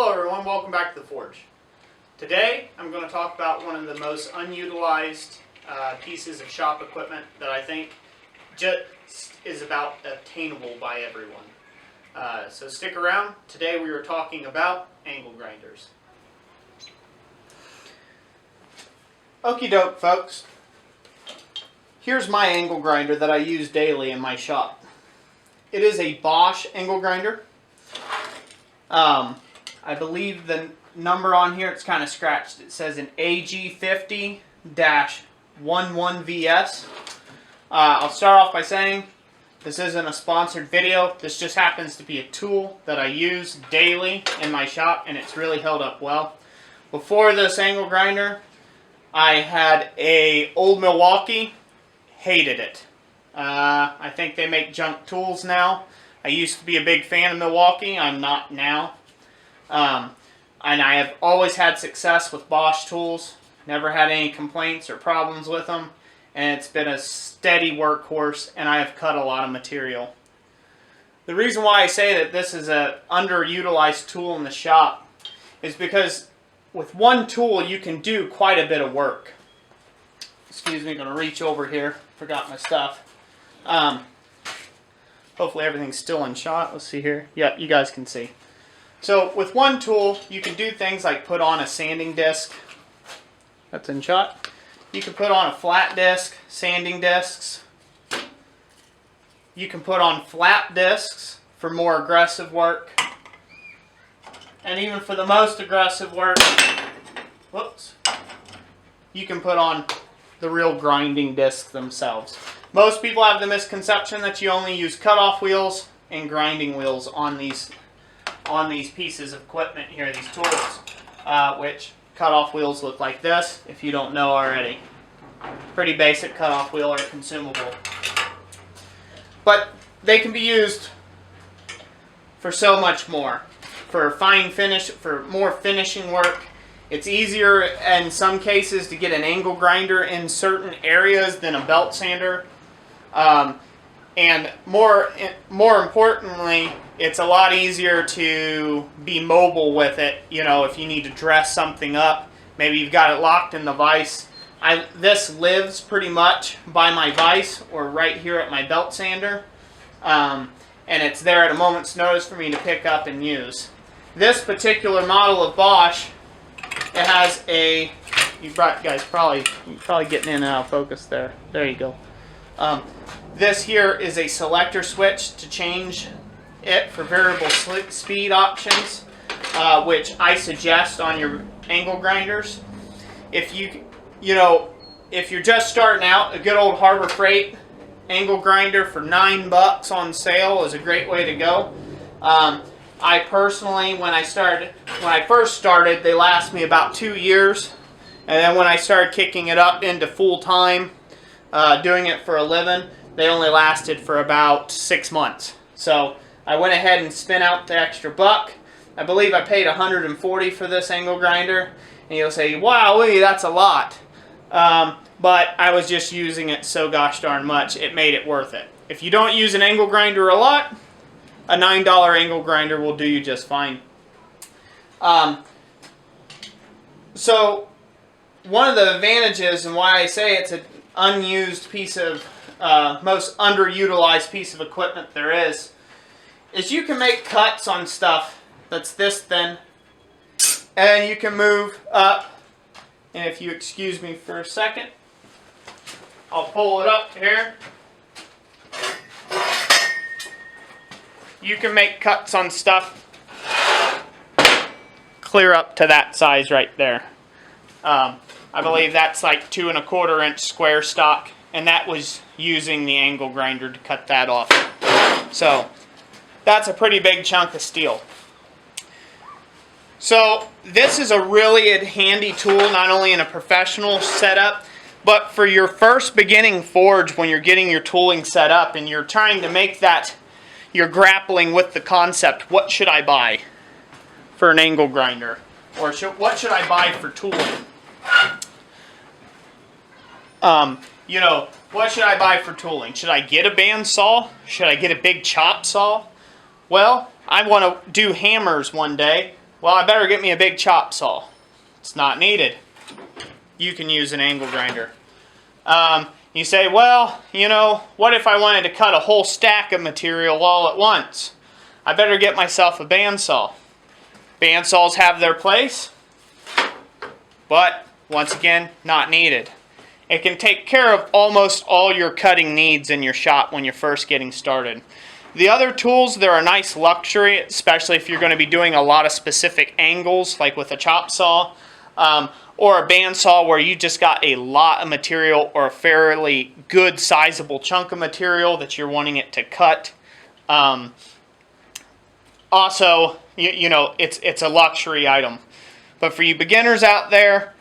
Hello everyone, welcome back to the Forge. Today I'm going to talk about one of the most unutilized pieces of shop equipment that I think just is about attainable by everyone. So stick around. Today we are talking about angle grinders. Okie doke folks, here's my angle grinder that I use daily in my shop. It is a Bosch angle grinder. I believe the number on here, it's kind of scratched. It says an AG50-11VS. I'll start off by saying this isn't a sponsored video. This just happens to be a tool that I use daily in my shop, and it's really held up well. Before this angle grinder, I had a old Milwaukee. Hated it. I think they make junk tools now. I used to be a big fan of Milwaukee. I'm not now. And I have always had success with Bosch tools. Never had any complaints or problems with them. And it's been a steady workhorse, and I have cut a lot of material. The reason why I say that this is an underutilized tool in the shop is because with one tool you can do quite a bit of work. Excuse me, I'm going to reach over here. Forgot my stuff. Hopefully everything's still in shot. Let's see here. Yep, you guys can see. So with one tool, you can do things like put on a sanding disc. That's in shot. You can put on a flat disc, sanding discs. You can put on flat discs for more aggressive work. And even for the most aggressive work, whoops, you can put on the real grinding discs themselves. Most people have the misconception that you only use cutoff wheels and grinding wheels on these pieces of equipment here, these tools, which cutoff wheels look like this, if you don't know already. Pretty basic cutoff wheel or consumable. But they can be used for so much more. For fine finish, for more finishing work. It's easier in some cases to get an angle grinder in certain areas than a belt sander. And more importantly, it's a lot easier to be mobile with it. You know, if you need to dress something up, maybe you've got it locked in the vise. This lives pretty much by my vise or right here at my belt sander. And it's there at a moment's notice for me to pick up and use. This particular model of Bosch, it has a, you guys probably getting in and out of focus there. There you go. This here is a selector switch to change it for variable speed options, which I suggest on your angle grinders. If if you're just starting out, a good old Harbor Freight angle grinder for $9 on sale is a great way to go. I personally, when I first started, they last me about 2 years, and then when I started kicking it up into full time, doing it for a living, they only lasted for about 6 months. So I went ahead and spent out the extra buck. I believe I paid $140 for this angle grinder, and you'll say, wow, that's a lot. But I was just using it so gosh darn much, it made it worth it. If you don't use an angle grinder a lot, a $9 angle grinder will do you just fine. So one of the advantages and why I say it's an unused piece of, most underutilized piece of equipment there is you can make cuts on stuff that's this thin, and you can move up. And if you excuse me for a second, I'll pull it up here. You can make cuts on stuff clear up to that size right there. I believe that's like 2 1/4 inch square stock, and that was using the angle grinder to cut that off. So that's a pretty big chunk of steel. So this is a really handy tool, not only in a professional setup, but for your first beginning forge when you're getting your tooling set up and you're trying to make that, you're grappling with the concept, what should I buy for an angle grinder? Or what should I buy for tooling? What should I buy for tooling? Should I get a bandsaw? Should I get a big chop saw? Well, I want to do hammers one day. well, I better get me a big chop saw. It's not needed. You can use an angle grinder. You say, well, you know, what if I wanted to cut a whole stack of material all at once? I better get myself a bandsaw. Bandsaws have their place, but once again, not needed. It can take care of almost all your cutting needs in your shop when you're first getting started. The other tools, they're a nice luxury, especially if you're going to be doing a lot of specific angles, like with a chop saw, or a bandsaw where you just got a lot of material or a fairly good sizable chunk of material that you're wanting it to cut. Also, you know, it's a luxury item. But for you beginners out there,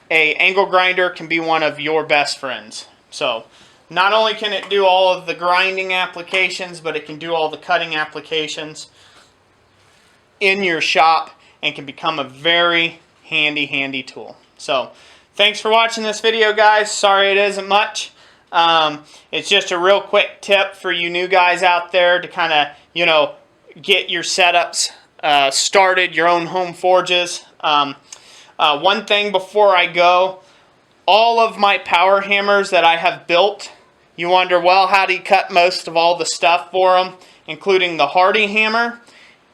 a angle grinder can be one of your best friends. So not only can it do all of the grinding applications, but it can do all the cutting applications in your shop and can become a very handy tool. So thanks for watching this video, guys. Sorry it isn't much. It's just a real quick tip for you new guys out there to kind of, you know, get your setups started, your own home forges. One thing before I go, all of my power hammers that I have built, you wonder, well, how do you cut most of all the stuff for them, including the Hardy hammer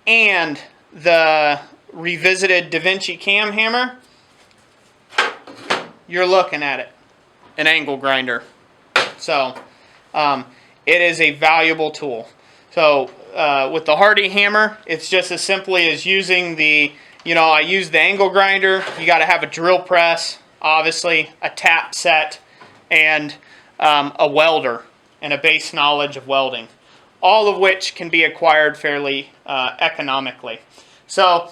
and the revisited Da Vinci cam hammer? You're looking at it, an angle grinder. So it is a valuable tool. So with the Hardy hammer, it's just as simply as using the, you know, I use the angle grinder. You got to have a drill press, obviously, a tap set, and a welder and a base knowledge of welding, all of which can be acquired fairly economically. So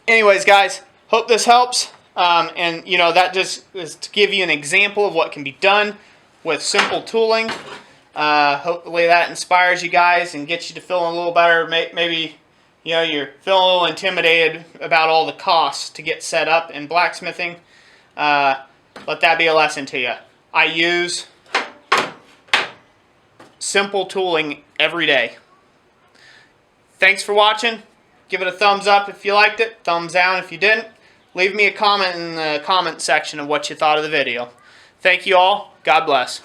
anyways, guys, hope this helps. And, you know, that just is to give you an example of what can be done with simple tooling. Hopefully that inspires you guys and gets you to feel a little better. Maybe, you know, you're feeling a little intimidated about all the costs to get set up in blacksmithing. Let that be a lesson to you. I use simple tooling every day. Thanks for watching. Give it a thumbs up if you liked it. Thumbs down if you didn't. Leave me a comment in the comment section of what you thought of the video. Thank you all. God bless.